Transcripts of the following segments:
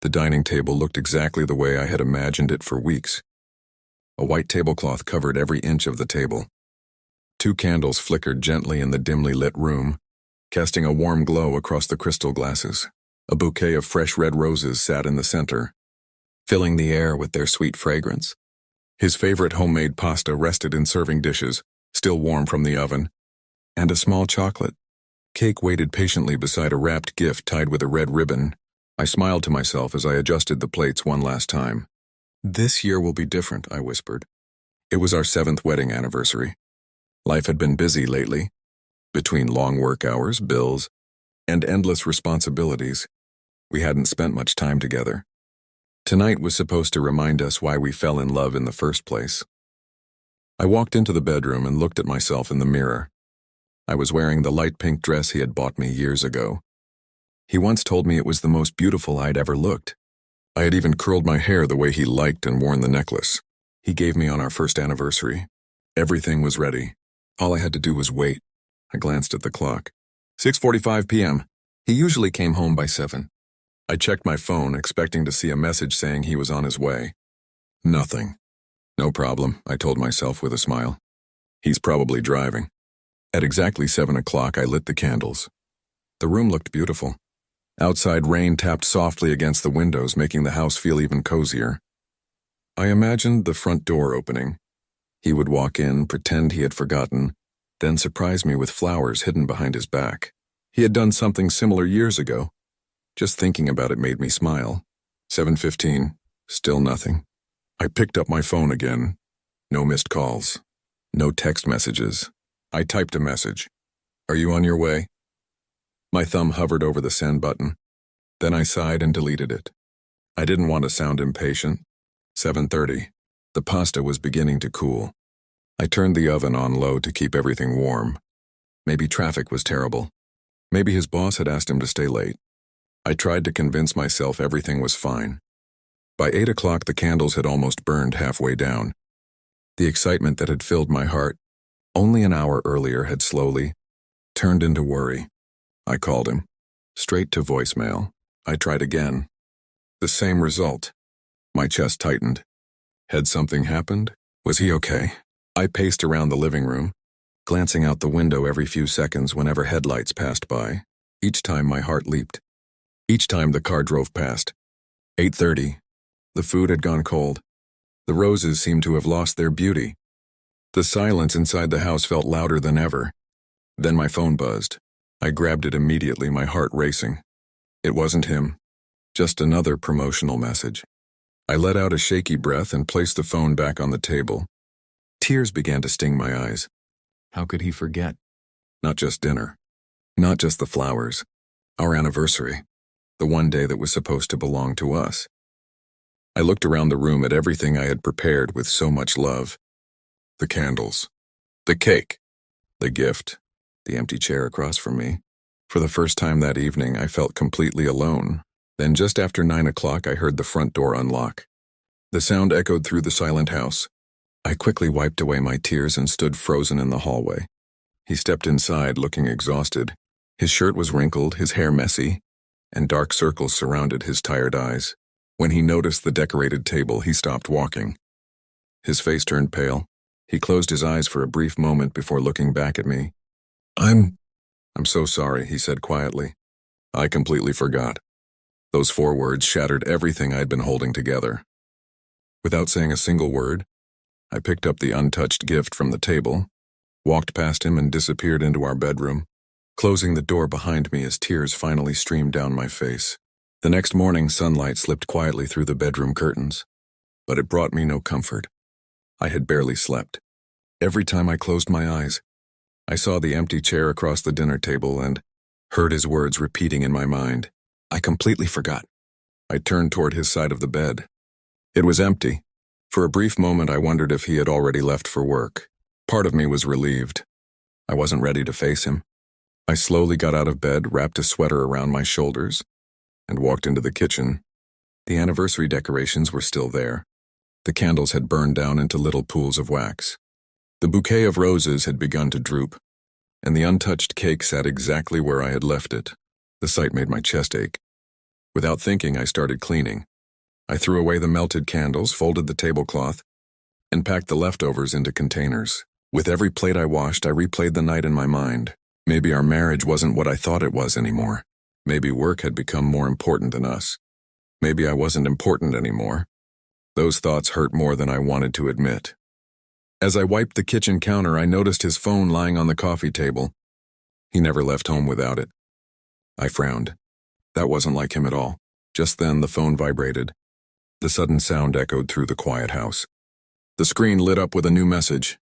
The dining table looked exactly the way I had imagined it for weeks. A white tablecloth covered every inch of the table. 2 candles flickered gently in the dimly lit room, casting a warm glow across the crystal glasses. A bouquet of fresh red roses sat in the center, filling the air with their sweet fragrance. His favorite homemade pasta rested in serving dishes, still warm from the oven, and a small chocolate cake waited patiently beside a wrapped gift tied with a red ribbon. I smiled to myself as I adjusted the plates one last time. "This year will be different," I whispered. It was our 7th wedding anniversary. Life had been busy lately. Between long work hours, bills, and endless responsibilities, we hadn't spent much time together. Tonight was supposed to remind us why we fell in love in the first place. I walked into the bedroom and looked at myself in the mirror. I was wearing the light pink dress he had bought me years ago. He once told me it was the most beautiful I'd ever looked. I had even curled my hair the way he liked and worn the necklace he gave me on our first anniversary. Everything was ready. All I had to do was wait. I glanced at the clock. 6:45 p.m. He usually came home by 7. I checked my phone, expecting to see a message saying he was on his way. Nothing. No problem, I told myself with a smile. He's probably driving. At exactly 7 o'clock, I lit the candles. The room looked beautiful. Outside rain tapped softly against the windows, making the house feel even cozier. I imagined the front door opening. He would walk in, pretend he had forgotten, then surprise me with flowers hidden behind his back. He had done something similar years ago. Just thinking about it made me smile. 7:15, still nothing. I picked up my phone again. No missed calls. No text messages. I typed a message. "Are you on your way?" My thumb hovered over the send button. Then I sighed and deleted it. I didn't want to sound impatient. 7:30. The pasta was beginning to cool. I turned the oven on low to keep everything warm. Maybe traffic was terrible. Maybe his boss had asked him to stay late. I tried to convince myself everything was fine. By 8 o'clock, the candles had almost burned halfway down. The excitement that had filled my heart only an hour earlier had slowly turned into worry. I called him. Straight to voicemail. I tried again. The same result. My chest tightened. Had something happened? Was he okay? I paced around the living room, glancing out the window every few seconds whenever headlights passed by. Each time my heart leaped. Each time the car drove past. 8:30. The food had gone cold. The roses seemed to have lost their beauty. The silence inside the house felt louder than ever. Then my phone buzzed. I grabbed it immediately, my heart racing. It wasn't him. Just another promotional message. I let out a shaky breath and placed the phone back on the table. Tears began to sting my eyes. How could he forget? Not just dinner. Not just the flowers. Our anniversary. The one day that was supposed to belong to us. I looked around the room at everything I had prepared with so much love. The candles. The cake. The gift. The empty chair across from me. For the first time that evening, I felt completely alone. Then just after 9 o'clock, I heard the front door unlock. The sound echoed through the silent house. I quickly wiped away my tears and stood frozen in the hallway. He stepped inside, looking exhausted. His shirt was wrinkled, his hair messy, and dark circles surrounded his tired eyes. When he noticed the decorated table, he stopped walking. His face turned pale. He closed his eyes for a brief moment before looking back at me. I'm so sorry," he said quietly. I completely forgot. Those 4 words shattered everything I'd been holding together. Without saying a single word, I picked up the untouched gift from the table, walked past him and disappeared into our bedroom, closing the door behind me as tears finally streamed down my face. The next morning, sunlight slipped quietly through the bedroom curtains, but it brought me no comfort. I had barely slept. Every time I closed my eyes, I saw the empty chair across the dinner table and heard his words repeating in my mind. I completely forgot. I turned toward his side of the bed. It was empty. For a brief moment, I wondered if he had already left for work. Part of me was relieved. I wasn't ready to face him. I slowly got out of bed, wrapped a sweater around my shoulders, and walked into the kitchen. The anniversary decorations were still there. The candles had burned down into little pools of wax. The bouquet of roses had begun to droop, and the untouched cake sat exactly where I had left it. The sight made my chest ache. Without thinking, I started cleaning. I threw away the melted candles, folded the tablecloth, and packed the leftovers into containers. With every plate I washed, I replayed the night in my mind. Maybe our marriage wasn't what I thought it was anymore. Maybe work had become more important than us. Maybe I wasn't important anymore. Those thoughts hurt more than I wanted to admit. As I wiped the kitchen counter, I noticed his phone lying on the coffee table. He never left home without it. I frowned. That wasn't like him at all. Just then, the phone vibrated. The sudden sound echoed through the quiet house. The screen lit up with a new message.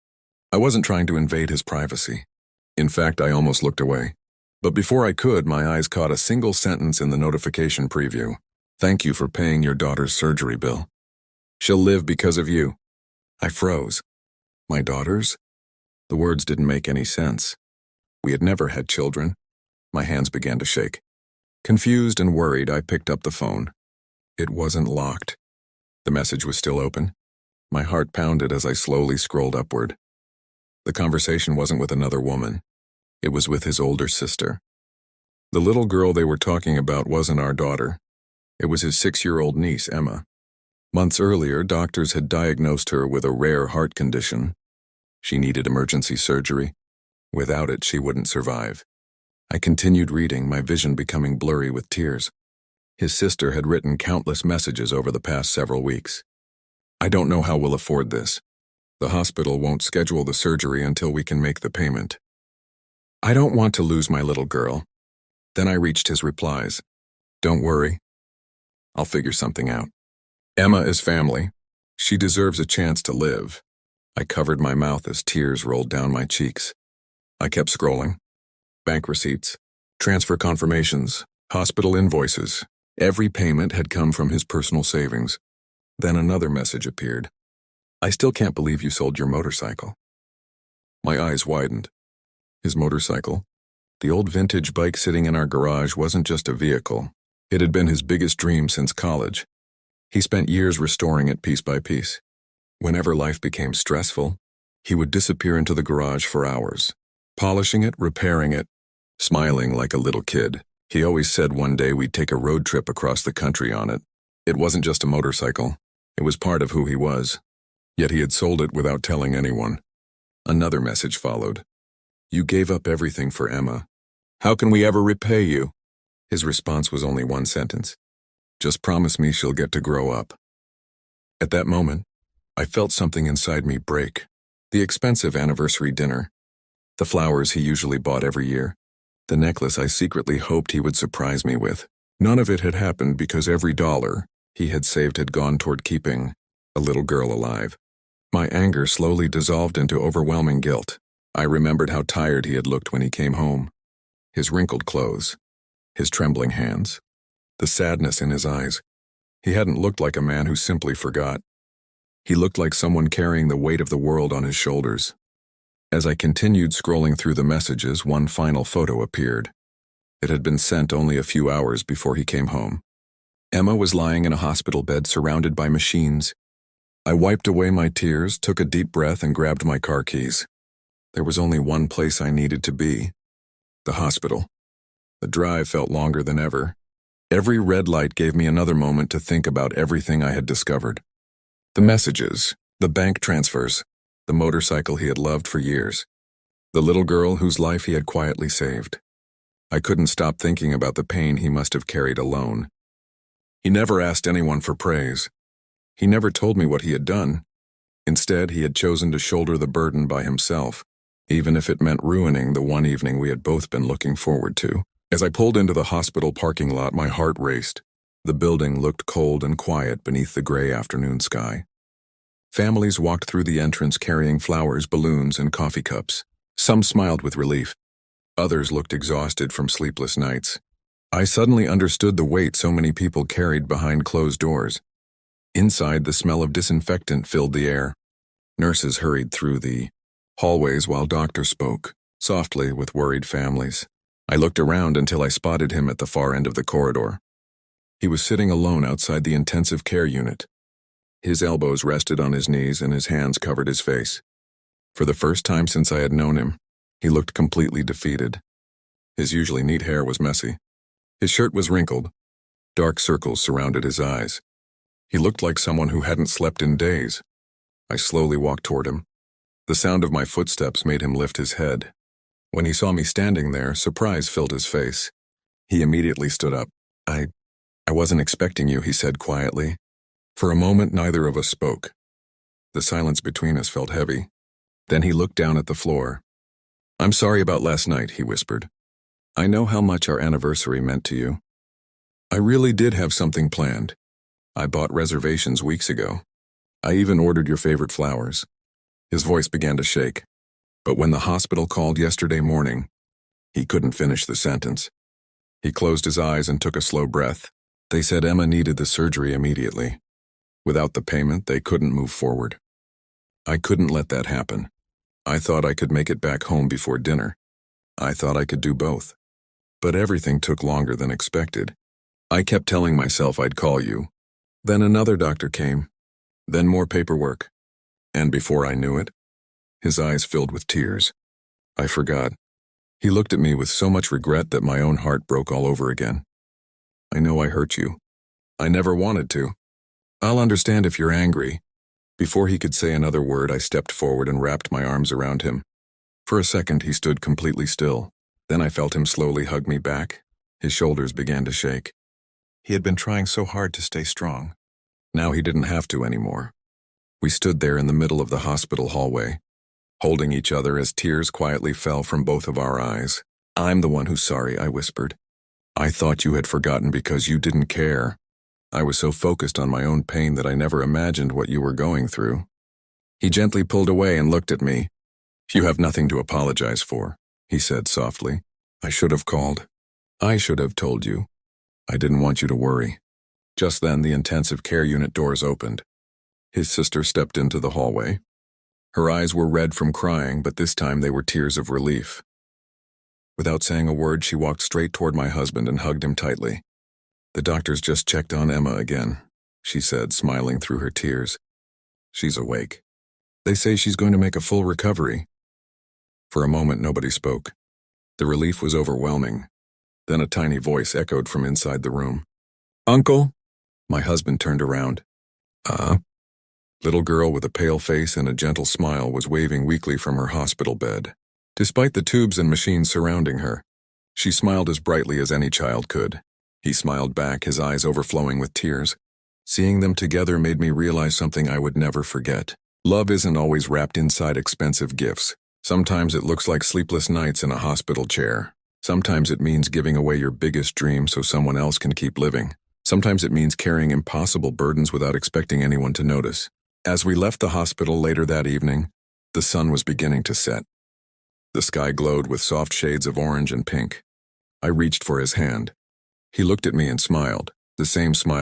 I wasn't trying to invade his privacy. In fact, I almost looked away. But before I could, my eyes caught a single sentence in the notification preview. "Thank you for paying your daughter's surgery bill. She'll live because of you." I froze. My daughter's? The words didn't make any sense. We had never had children. My hands began to shake. Confused and worried, I picked up the phone. It wasn't locked. The message was still open. My heart pounded as I slowly scrolled upward. The conversation wasn't with another woman. It was with his older sister. The little girl they were talking about wasn't our daughter. It was his 6-year-old niece, Emma. Months earlier, doctors had diagnosed her with a rare heart condition. She needed emergency surgery. Without it, she wouldn't survive. I continued reading, my vision becoming blurry with tears. His sister had written countless messages over the past several weeks. "I don't know how we'll afford this. The hospital won't schedule the surgery until we can make the payment. I don't want to lose my little girl." Then I reached his replies. "Don't worry. I'll figure something out. Emma is family. She deserves a chance to live." I covered my mouth as tears rolled down my cheeks. I kept scrolling. Bank receipts, transfer confirmations, hospital invoices. Every payment had come from his personal savings. Then another message appeared. "I still can't believe you sold your motorcycle." My eyes widened. His motorcycle? The old vintage bike sitting in our garage wasn't just a vehicle. It had been his biggest dream since college. He spent years restoring it piece by piece. Whenever life became stressful, he would disappear into the garage for hours, polishing it, repairing it, smiling like a little kid. He always said one day we'd take a road trip across the country on it. It wasn't just a motorcycle. It was part of who he was. Yet he had sold it without telling anyone. Another message followed. "You gave up everything for Emma. How can we ever repay you?" His response was only one sentence. "Just promise me she'll get to grow up." At that moment, I felt something inside me break. The expensive anniversary dinner. The flowers he usually bought every year. The necklace I secretly hoped he would surprise me with. None of it had happened because every dollar he had saved had gone toward keeping a little girl alive. My anger slowly dissolved into overwhelming guilt. I remembered how tired he had looked when he came home. His wrinkled clothes, his trembling hands, the sadness in his eyes. He hadn't looked like a man who simply forgot. He looked like someone carrying the weight of the world on his shoulders. As I continued scrolling through the messages, one final photo appeared. It had been sent only a few hours before he came home. Emma was lying in a hospital bed surrounded by machines. I wiped away my tears, took a deep breath, and grabbed my car keys. There was only one place I needed to be. The hospital. The drive felt longer than ever. Every red light gave me another moment to think about everything I had discovered. The messages, the bank transfers, the motorcycle he had loved for years, the little girl whose life he had quietly saved. I couldn't stop thinking about the pain he must have carried alone. He never asked anyone for praise. He never told me what he had done. Instead, he had chosen to shoulder the burden by himself, even if it meant ruining the one evening we had both been looking forward to. As I pulled into the hospital parking lot, my heart raced. The building looked cold and quiet beneath the gray afternoon sky. Families walked through the entrance carrying flowers, balloons, and coffee cups. Some smiled with relief. Others looked exhausted from sleepless nights. I suddenly understood the weight so many people carried behind closed doors. Inside, the smell of disinfectant filled the air. Nurses hurried through the hallways while doctors spoke, softly with worried families. I looked around until I spotted him at the far end of the corridor. He was sitting alone outside the intensive care unit. His elbows rested on his knees and his hands covered his face. For the first time since I had known him, he looked completely defeated. His usually neat hair was messy. His shirt was wrinkled. Dark circles surrounded his eyes. He looked like someone who hadn't slept in days. I slowly walked toward him. The sound of my footsteps made him lift his head. When he saw me standing there, surprise filled his face. He immediately stood up. I wasn't expecting you," he said quietly. For a moment, neither of us spoke. The silence between us felt heavy. Then he looked down at the floor. "I'm sorry about last night," he whispered. "I know how much our anniversary meant to you. I really did have something planned. I bought reservations weeks ago. I even ordered your favorite flowers." His voice began to shake. But when the hospital called yesterday morning, he couldn't finish the sentence. He closed his eyes and took a slow breath. They said Emma needed the surgery immediately. Without the payment, they couldn't move forward. I couldn't let that happen. I thought I could make it back home before dinner. I thought I could do both. But everything took longer than expected. I kept telling myself I'd call you. Then another doctor came. Then more paperwork. And before I knew it, his eyes filled with tears. I forgot. He looked at me with so much regret that my own heart broke all over again. "I know I hurt you. I never wanted to. I'll understand if you're angry." Before he could say another word, I stepped forward and wrapped my arms around him. For a second, he stood completely still. Then I felt him slowly hug me back. His shoulders began to shake. He had been trying so hard to stay strong. Now he didn't have to anymore. We stood there in the middle of the hospital hallway, holding each other as tears quietly fell from both of our eyes. "I'm the one who's sorry," I whispered. "I thought you had forgotten because you didn't care. I was so focused on my own pain that I never imagined what you were going through." He gently pulled away and looked at me. "You have nothing to apologize for," he said softly. "I should have called. I should have told you. I didn't want you to worry." Just then, the intensive care unit doors opened. His sister stepped into the hallway. Her eyes were red from crying, but this time they were tears of relief. Without saying a word, she walked straight toward my husband and hugged him tightly. "The doctors just checked on Emma again," she said, smiling through her tears. "She's awake. They say she's going to make a full recovery." For a moment, nobody spoke. The relief was overwhelming. Then a tiny voice echoed from inside the room. "Uncle?" My husband turned around. Little girl with a pale face and a gentle smile was waving weakly from her hospital bed. Despite the tubes and machines surrounding her, she smiled as brightly as any child could. He smiled back, his eyes overflowing with tears. Seeing them together made me realize something I would never forget. Love isn't always wrapped inside expensive gifts. Sometimes it looks like sleepless nights in a hospital chair. Sometimes it means giving away your biggest dream so someone else can keep living. Sometimes it means carrying impossible burdens without expecting anyone to notice. As we left the hospital later that evening, the sun was beginning to set. The sky glowed with soft shades of orange and pink. I reached for his hand. He looked at me and smiled, the same smile